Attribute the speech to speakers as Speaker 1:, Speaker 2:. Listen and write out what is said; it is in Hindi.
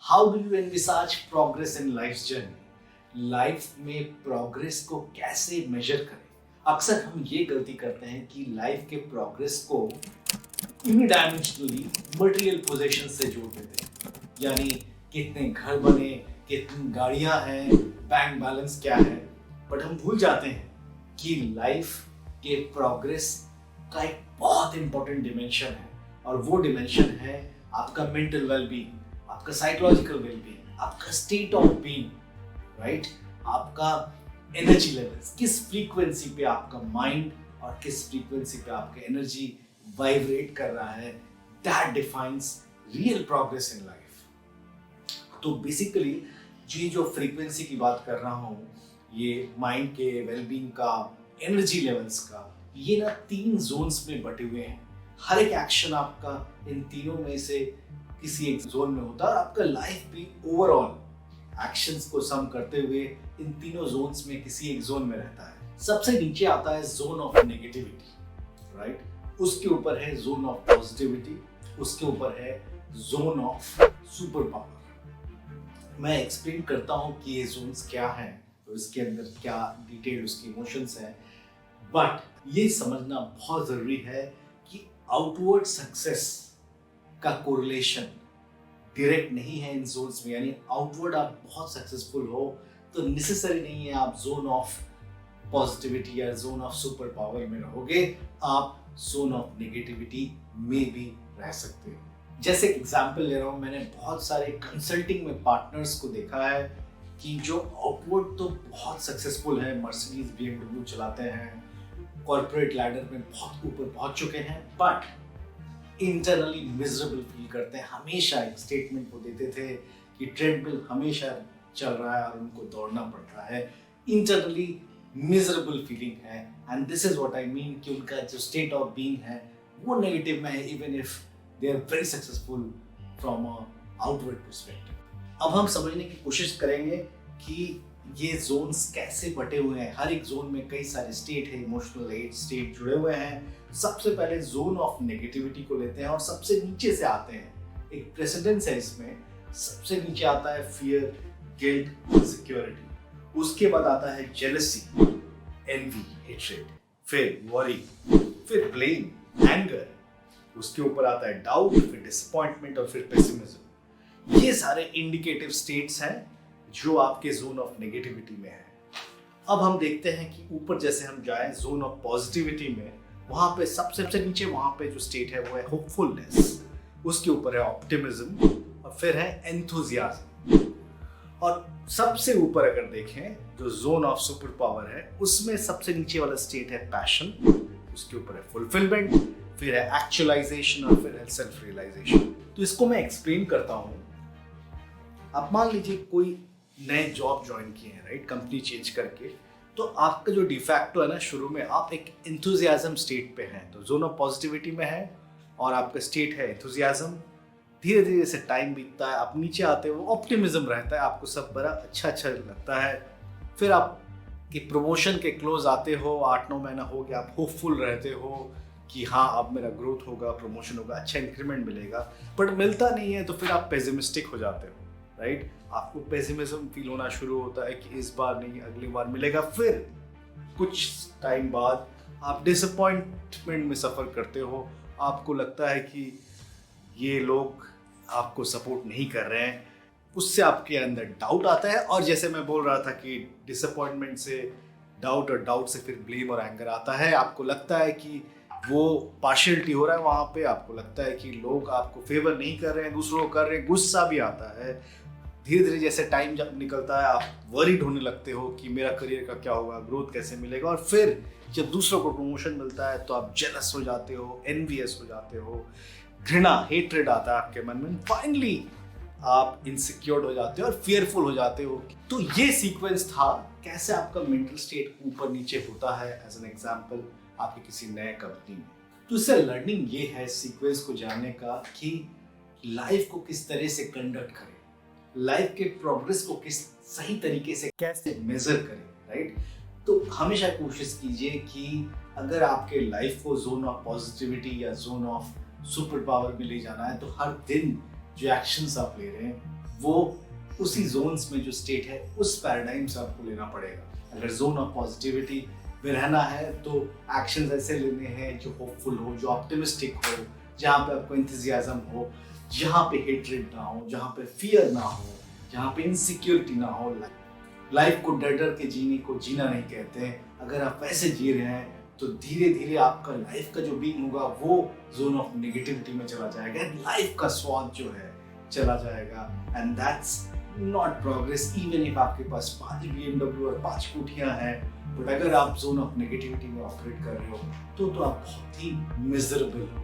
Speaker 1: How do you envisaged progress in life journey? Life में प्रोग्रेस को कैसे मेजर करें? अक्सर हम ये गलती करते हैं कि लाइफ के प्रोग्रेस को यूनिडायमेंशनली मटेरियल पोजेशन से जोड़ देते हैं, यानी कितने घर बने, कितनी गाड़ियां हैं, बैंक बैलेंस क्या है। बट हम भूल जाते हैं कि लाइफ के प्रोग्रेस का एक बहुत इंपॉर्टेंट डिमेंशन है, और वो डिमेंशन है आपका मेंटल वेलबींग, आपका साइकोलॉजिकल वेलबींग, आपका स्टेट ऑफ बीइंग, राइट? आपका एनर्जी लेवल्स, किस फ्रीक्वेंसी पे आपका माइंड और किस फ्रीक्वेंसी पे आपका एनर्जी वाइब्रेट कर रहा है, that defines real progress in life. तो बेसिकली ये जो फ्रीक्वेंसी की बात कर रहा हूँ, ये माइंड के वेलबींग का, एनर्जी लेवल्स का, ये ना 3 जोन्स में बटे हुए हैं। हर एक एक्शन आपका इन तीनों में से किसी एक जोन में होता है, और आपका लाइफ भी ओवरऑल एक्शंस को सम करते हुए इन तीनों जोन्स में किसी एक जोन में रहता है। सबसे नीचे आता है जोन ऑफ नेगेटिविटी, राइट? उसके ऊपर है जोन ऑफ पॉजिटिविटी, उसके ऊपर है जोन ऑफ सुपर पावर। मैं एक्सप्लेन करता हूं कि ये जोन्स क्या हैं और इसके अंदर क्या डिटेल उसकी इमोशंस हैं। बट ये समझना बहुत जरूरी है कि आउटवर्ड सक्सेस का कोरिलेशन डायरेक्ट नहीं है इन जोन्स में, यानी आउटवर्ड आप बहुत सक्सेसफुल हो तो नेसेसरी नहीं है आप जोन ऑफ पॉजिटिविटी या जोन ऑफ सुपर पावर में रहोगे, आप जोन ऑफ नेगेटिविटी में भी रह सकते हो। जैसे एग्जांपल ले रहा हूं, मैंने बहुत सारे कंसल्टिंग में पार्टनर्स को देखा है कि जो आउटवर्ड तो बहुत सक्सेसफुल है, मर्सिडीज BMW चलाते हैं, कॉर्पोरेट लैडर में बहुत ऊपर पहुंच चुके हैं, बट इंटरनली मिजरेबल फील करते हैं। हमेशा एक स्टेटमेंट वो देते थे कि ट्रेडमिल हमेशा चल रहा है और उनको दौड़ना पड़ रहा है, इंटरनली मिजरेबल फीलिंग है। And this is what I mean कि उनका जो स्टेट ऑफ बीइंग है वो नेगेटिव में है, even if they are very successful from a outward perspective. अब हम समझने की कोशिश करेंगे कि ये जोन्स कैसे बटे हुए हैं। हर एक जोन में कई सारे स्टेट है, इमोशनल 8 स्टेट जुड़े हुए हैं। सबसे पहले जोन ऑफ नेगेटिविटी को लेते हैं और सबसे नीचे से आते हैं, एक प्रेसिडेंस है इसमें। सबसे नीचे आता है फियर, गिल्ट, इनसिक्योरिटी। उसके बाद आता है जेलसी, एनवी, हेट्रेड, फिर वरी, फिर ब्लेम, एंगर। उसके ऊपर आता है डाउट, फिर डिसअपॉइंटमेंट और फिर पेसिमिज्म। ये सारे इंडिकेटिव स्टेट्स हैं जो आपके जोन ऑफ नेगेटिविटी में है। अब हम देखते हैं कि ऊपर जैसे हम जाएं जोन ऑफ पॉजिटिविटी में, वहां पे सबसे नीचे वहां पे जो स्टेट है वो है होपफुलनेस, उसके ऊपर है ऑप्टिमिज्म और फिर है एंथुजियाज्म। और सबसे ऊपर अगर देखें जो जोन ऑफ सुपर पावर है, उसमें सबसे नीचे वाला स्टेट है पैशन, उसके ऊपर है फुलफिलमेंट, फिर है एक्चुअलाइजेशन और फिर है सेल्फ रियलाइजेशन। तो इसको मैं एक्सप्लेन करता हूं। आप मान लीजिए कोई नए जॉब ज्वाइन किए हैं, राइट, कंपनी चेंज करके, तो आपका जो डिफैक्टो है ना, शुरू में आप एक एंथुजियाज्म स्टेट पे हैं, तो जोन ऑफ पॉजिटिविटी में है और आपका स्टेट है एंथुजियाज्म। धीरे धीरे जैसे टाइम बीतता है, आप नीचे आते हो, ऑप्टिमिज्म रहता है, आपको सब बड़ा अच्छा लगता है। फिर आप कि प्रमोशन के क्लोज आते हो, 8-9 महीना हो गया, आप होपफुल रहते हो कि हाँ अब मेरा ग्रोथ होगा, प्रमोशन होगा, अच्छा इंक्रीमेंट मिलेगा, बट मिलता नहीं है, तो फिर आप पेसिमिस्टिक हो जाते हो, राइट? आपको पेसिमिज्म फील होना शुरू होता है कि इस बार नहीं अगली बार मिलेगा। फिर कुछ टाइम बाद आप डिसअपॉइंटमेंट में सफ़र करते हो, आपको लगता है कि ये लोग आपको सपोर्ट नहीं कर रहे हैं, उससे आपके अंदर डाउट आता है। और जैसे मैं बोल रहा था कि डिसअपॉइंटमेंट से डाउट और डाउट से फिर ब्लेम और एंगर आता है। आपको लगता है कि वो पार्शियलिटी हो रहा है वहाँ पे, आपको लगता है कि लोग आपको फेवर नहीं कर रहे हैं, दूसरों को कर रहे हैं, गुस्सा भी आता है। धीरे धीरे जैसे टाइम जब निकलता है, आप वरीड होने लगते हो कि मेरा करियर का क्या होगा, ग्रोथ कैसे मिलेगा। और फिर जब दूसरों को प्रमोशन मिलता है तो आप जेलस हो जाते हो, एनवियस हो जाते हो, घृणा, हेट्रेड आता है आपके मन में। फाइनली आप इनसिक्योर्ड हो जाते हो और फियरफुल हो जाते हो। तो ये सीक्वेंस था कैसे आपका मेंटल स्टेट ऊपर नीचे होता है, एज एन एग्जांपल आपकी किसी नए कंपनी में। तो इससे लर्निंग ये है सीक्वेंस को जानने का कि लाइफ को किस तरह से कंडक्ट करें, लाइफ के प्रोग्रेस को किस सही तरीके से कैसे मेजर करें, राइट? तो हमेशा कोशिश कीजिए कि अगर आपके लाइफ को जोन ऑफ पॉजिटिविटी या जोन ऑफ सुपर पावर में ले जाना है, तो हर दिन जो एक्शंस आप ले रहे हैं वो उसी जोन्स में जो स्टेट है उस पैराडाइम से आपको लेना पड़ेगा। अगर जोन ऑफ पॉजिटिविटी में रहना है तो एक्शंस ऐसे लेने हैं जो होपफुल हो, जो ऑप्टिमिस्टिक हो, जहाँ पे आपको एंथुसियाज्म हो, जहाँ पे हेट्रेड ना हो, जहाँ पे फियर ना हो, जहाँ पे इनसिक्योरिटी ना हो। लाइफ को डर डर के जीने को जीना नहीं कहते हैं। अगर आप वैसे जी रहे हैं तो धीरे धीरे आपका लाइफ का जो बीइंग होगा वो जोन ऑफ नेगेटिविटी में चला जाएगा, लाइफ का स्वाद जो है चला जाएगा। And that's not progress. Even if आपके पास 5 BMW और 5 कोठियां हैं, बट अगर आप जोन ऑफ नेगेटिविटी में ऑपरेट कर रहे हो तो आप बहुत ही मिजरेबल हो।